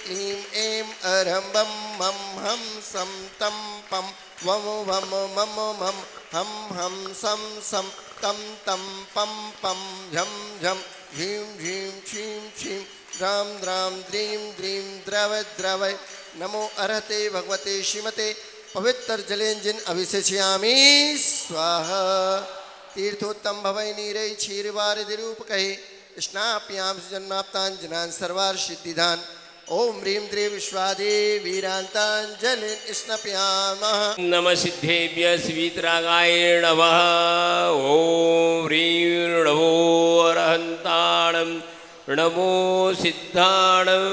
क्लीं ऐं अरं बं मं हं सं तं पं वं वं मम मं हं हं सं सं तं तं पं पं झं झं झीं झीं क्षीं क्षीं द्रां द्रां द्रीं द्रीं द्रव द्रव नमो अर्हते भगवते श्रीमते पवित्र जलेंजिन अभिषेचयामि स्वाहा। तीर्थोत्तम भवै नीरै क्षीरवारिधिरूप कहे स्नाप्यां जन्माप्तां जनान् सर्वार्थ सिद्धिदान। ओम ह्रीं द्रीं विश्वादे वीरांतांजलिं स्नपयामः। नमः सिद्धेभ्यः स्वीतरागाय नमः। ओम ह्रीं नमो अरहन्ताणं नमो सिद्धाणं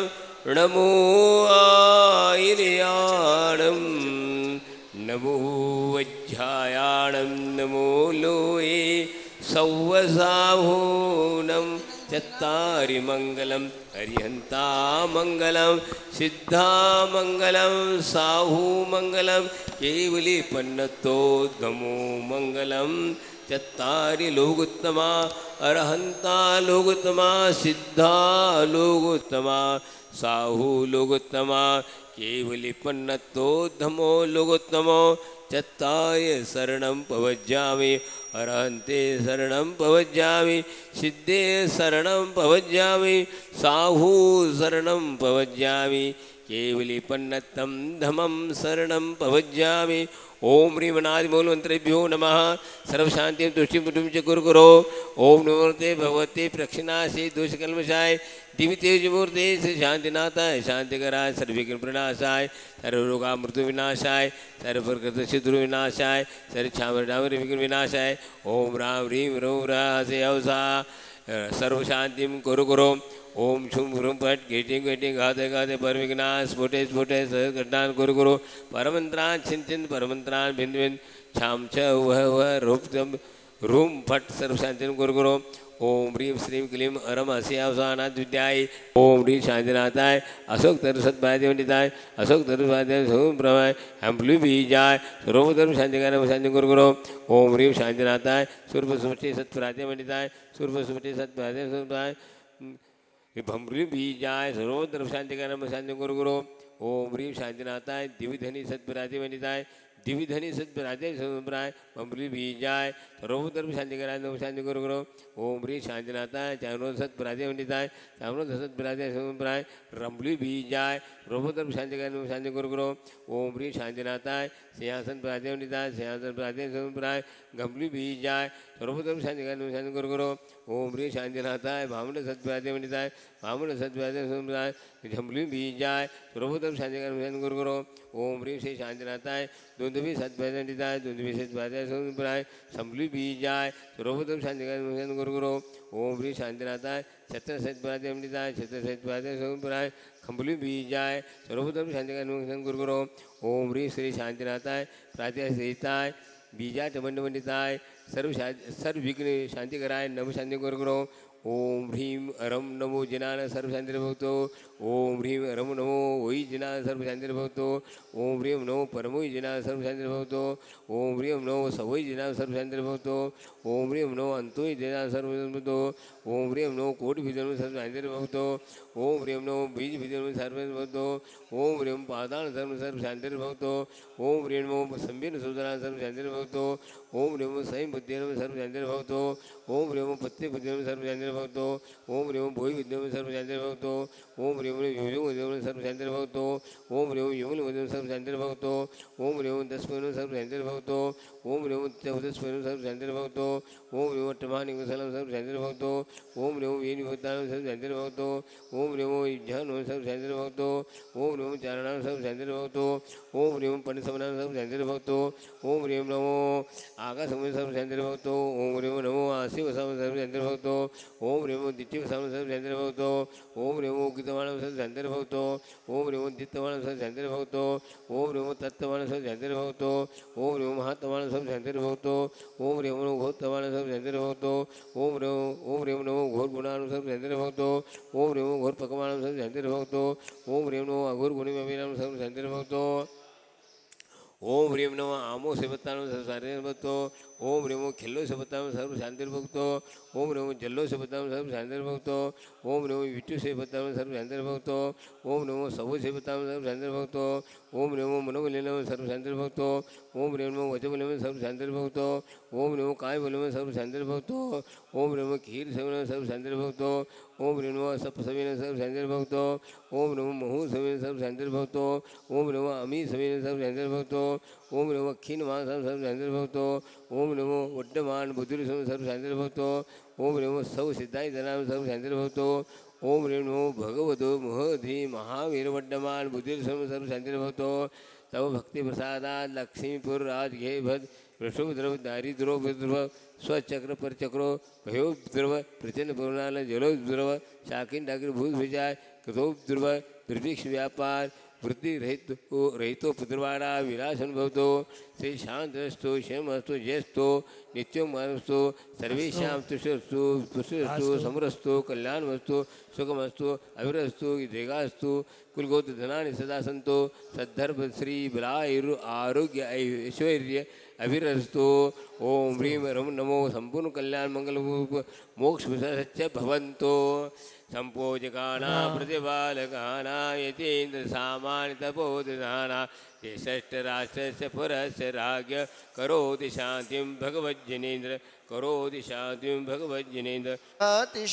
नमो आयर्याणं नमो वज्रायाणं नमो लोये सौवसाहूनं चत्तारि मंगलम हरिहंता मंगलम सिद्धा मंगलम साहू मंगलम केवली पन्नतोद्गमो मंगलम चत्तारि लोकोत्तमा अरहंता लोकोत्तमा सिद्धा लोकोत्तमा साहू लोकोत्तमा केवली पन्नतोद्गमो लोकोत्तमो चत्ताय शरणं पवज्जामि अरहन्ते शरणं पवज्जामि सिद्धे शरणं पवज्जामि साहू शरणं पवज्जामि केवली पन्नतं धमं शरणं पवज्जामि। ओम ह्रीमनादिमूलमन्त्रेभ्यो नमः। सर्वशान्तिं तुष्टिं पुटुं च कुरुकुरो। ओम नमोते भगवते प्रक्षिणासे दोषकल्मषाय दिव्यतेजमूर्ते श्री शांतिनाथाय शांतिकराय सर्वविघ्न प्रणाशाय सर्वरोगामृत्युविनाशाय सर्वप्रकृतशत्रुविनाशाय सर्वक्षामरामर विघ्न विनाशाय। ओम राम ह्रीं ह्रौं ह्रासे अवसा सर्वशान्तिं कुरु कुरु। ओम शुं ह्रुं फट् गेटिं गेटिं घाते घाते परविघ्नान् स्फुटे स्फुटे सहघटान् कुरु कुरु। परमन्त्रान् चिन्त्यन् परमन्त्रान् भिन्न भिन्न छां च वह वह रूपं रूं फट् सर्वशान्तिं कुरु कुरु। ओम ह्रीं श्रीं क्लीं अरम हसी अवसानाथ विद्याय। ओम ह्रीं शांतिनाथाय अशोक धर्म सत्पादिवंदिताय अशोक धर्म प्रभाय हम्प्लू बीजाय सर्वधर्म शांतिकार शांति गुरु गुरु। ओम ह्रीं शांतिनाथाय सूर्य सुमति सत्प्राद्यवंदिताय सूर्य सुमति सत्प्राद्य भम्री बीजाय सर्वधर्म शांतिकार शांति गुरु गुरु। ओम ह्रीं शांतिनाथाय दिव्यधनी सत्प्राद्यवंदिताय दिव्यधनी सत्प्राद्य संप्राय भम्री बीजाय सर्वधर्म शांतिकराय शांति गुरु गुरु। ओम ह्रीं शांतिनाथाय चामरोध सत्प्राद्यवंदिताय चामरोध सत्प्राद्य संप्राय रंबली बीजाय सर्वधर्म शांतिकराय शांति गुरु गुरु। ओम ह्रीं शांतिनाथाय सिंहासन प्राद्यवंदिताय सिंहासन प्राद्य संप्राय गंबली बीजाय सर्वधर्म शांतिकराय शांति गुरु गुरु। ओम ह्रीं शांतिनाथाय भामण सत्प्राद्यवंदिताय भामण सत्प्राद्य संप्राय झंबली बीजाय सर्वधर्म शांतिकराय शांति गुरु गुरु। ओम ह्रीं श्री शांतिनाथाय दुंदुभि सत्प्राद्यवंदिताय दुंदुभि सत्प्राद्य संप्राय संबली बीजाय सर्वधर्म शांतिकराय शांति गुरु गुरु। ओम ह्रीं शांतिनाथाय छत्र सत्प्राद्यवंदिताय छत्र सत्प्राद्य संप्राय खंबली बीजाय सर्वधर्म शांतिकराय शांति गुरु गुरु। ओम ह्रीं श्री शांतिनाथाय प्राद्यसहिताय बीजा चमंडवंदिताय सर्व विघ्न शांतिकराय नम शांति गुरु गुरु। ओम ह्रीं अरम नमो जिनान सर्व शांति भक्तो। ओम ह्रीं अरम नमो वही जिनान सर्व शांति भक्तो। ओम ह्रीं नमो परमोई जिनान सर्व शांति भक्तो। ओम ह्रीं नमो सवई जिनान सर्व शांति भक्तो। ओम ह्रीं नमो अंतोई जिनान सर्व भक्तो। ओम ह्रीं नमो कोटि विजन सर्व शांति भक्तो। ओम ह्रीं नमो बीज विजन सर्व भक्तो। ओम ह्रीं पादान सर्व शांति भक्तो। ओम ह्रीं नमो संबीन सुदना सर्व शांति भक्तो। ओम ह्रीं नमो सही बुद्धि सर्व शांति भक्तो। ओम ह्रीं नमो पत्ते बुद्धि सर्व शांति भक्तो। ओम ह्रीं भोई विद्या सर्व शांति भक्तो। ओम ह्रीं युग सर्व शांति भक्तो। ओम ह्रीं युगल सर्व शांति भक्तो। ओम ह्रीं 10 सर्व शांति भक्तो। ओम ह्रीं 14 सर्व शांति भक्तो। ओम ह्रीं अट्टमानि सर्व शांति भक्तो। ओम ह्रीं वेणि भक्तान सर्व शांति भक्तो। ओम ह्रीं ज्ञान सर्व शांति भक्तो। ओम ह्रीं चारणान सर्व शांति भक्तो। ओम ह्रीं पंडितसमनान सर्व शांति भक्तो। ओम ह्रीं नमो आकाश सर्व शांति भक्तो। ओम ह्रीं नमो आशिव सर्व शांति भक्तो। ओम ह्रीं दिट्टि सर्व शांति भक्तो। ओम ह्रीं गीतवाण सर्व शांति भक्तो। ओम ह्रीं दित्तवाण सर्व शांति भक्तो। ओम ह्रीं तत्ववाण सर्व शांति भक्तो। ओम ह्रीं महात्वाण सर्व शांति भक्तो। ओम ह्रीं घोरवाण सर्व शांति भक्तो। ओम ह्रीं नमो घोर गुणान सर्व शांति भक्तो। ओम ह्रीं घोर पकवान सर्व शांति भक्तो। ओम ह्रीं नमो अघोर गुणी सर्व शांति भक्तो। ओम ह्रीं नमः आमो सेवतान सर्व शांति भक्तो। ओम ह्रीं खिल्लोषपतां सर्वशान्तिर्भवतो ओम ह्रीं जल्लोषपतां सर्वशान्तिर्भवतो ओम ह्रीं विष्णुषेपतां सर्वशान्तिर्भवतो ओम ह्रीं सवोषेपतां सर्वशान्तिर्भवतो ओम ह्रीं मनोबलिनं सर्वशान्तिर्भवतो ओम ह्रीं वचबलिनं सर्वशान्तिर्भवतो ओम ह्रीं कायबलिनं सर्वशान्तिर्भवतो ओम ह्रीं क्षीरसेवनं सर्वशान्तिर्भवतो ओम ह्रीं सप्तसवेन सर्वशान्तिर्भवतो ओम ह्रीं महुसवेन सर्वशान्तिर्भवतो ओम ह्रीं अमीसवेन सर्वशान्तिर्भवतो ओम ह्रीं क्षीणमासं सर्वशान्तिर्भवतो ओम ह्रीं वड्डमान बुद्धिर्सं सर्वशान्तिर्भवतो ओम ह्रीं सौ सिद्धायतनां सर्वशान्तिर्भवतो ओम ह्रीं भगवतो महधि महावीरवड्डमान बुद्धिर्सं सर्वशान्तिर्भवतो तव भक्तिप्रसादात् लक्ष्मीपुर राजघे भद वृषभद्रव दारिद्रो विद्रव स्वचक्र परचक्रो भयोद्रव प्रचंड पूर्णाल जलोद्रव शाकिन डाकिर भूत विजय कृतोद्रव दुर्भिक्ष व्यापार वृद्धि रहितो पुत्रवाड़ा विलासन भवतो श्री शांतस्तु क्षेमस्तु जयस्तु नित्यं मानस्तु सर्वेषां तुष्टस्तु पुष्टस्तु समरस्तु कल्याणमस्तु सुखमस्तु अविरस्तु दीर्घास्तु कुलगोत्र धनानि सदा सन्तो सद्धर्भ श्री बलायुर आरोग्य ऐश्वर्य अभिरस्तु ओम ह्रीं रम नमो संपूर्ण कल्याण मंगल मोक्ष सच्च भवन्तो संपोजकानां प्रतिपालकानां यतीन्द्र सामान्य तपोधनानां षष्ठराष्ट्रस्य पुरस्य राज्ञ करोति शान्तिं भगवज्जनेन्द्र करोति शान्तिं भगवज्जनेन्द्र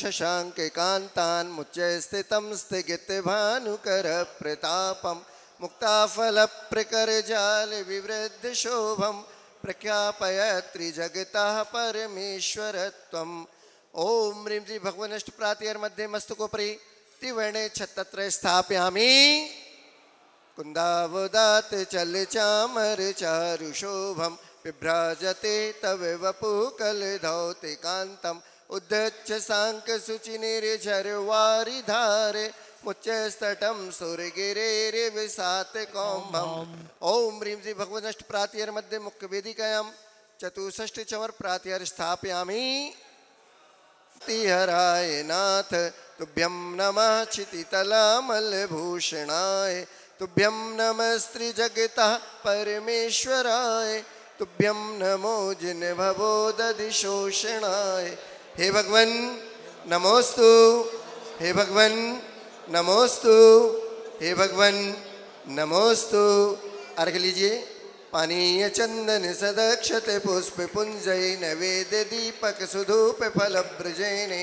शशाङ्के कान्तान् मुच्चे स्थितं स्थिगितभानुकर प्रतापं मुक्ताफलप्रकरजालविवृद्धशोभं प्रख्यापयत्रिजगतः परमेश्वरत्वम् ओम ह्रीं श्री भगवनष्टप्रातिर्मध्ये मस्तकोपरि त्रिवर्णे छत्तत्रय स्थापयामि कुन्दावदात चलचामर चारुशोभं बिभ्राजते तव वपुकलधौतिकान्तम् उद्धच्च साङ्कसुचिनिर्झरवारिधारे मुच्चस्तटं सुरगिरेर्विसातकौम्भम् ओम ह्रीं श्री भगवनष्टप्रातिर्मध्ये मुख्यवेदिकायां चतुष्षष्टिचमर प्रातिहार स्थापयामि हराय नाथ तुभ्यं नमः क्षितितलामलभूषणाय तुभ्यं नमः स्त्रीजगतः परमेश्वराय तुभ्यं नमो जिनभवोदधिशोषणाय हे भगवन नमोस्तु हे भगवन नमोस्तु हे भगवन नमोस्तु। अर्घ लीजिए। पानीय चंदन सदक्षते पुष्प पुंजय नवेद्य दीपक सुधूप फल ब्रजैने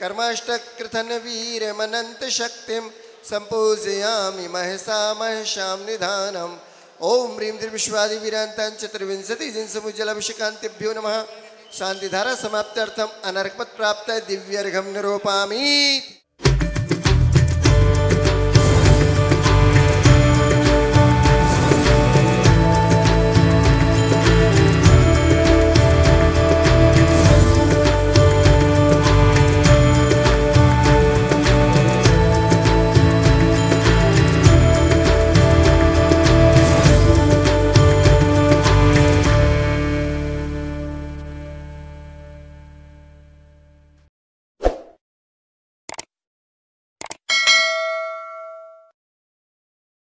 कर्माष्टकृतन वीर मनंत शक्तिं संपूजयामि महसा महशां निधानम् ओम ह्रीं विश्वादि वीरान्तां चतुर्विंशति जिनसमुज्जलाभिषेकान्तिभ्यो नमः। शांतिधारा समाप्त्यर्थम अनर्कपत् प्राप्त दिव्यर्घं निरूपयामि।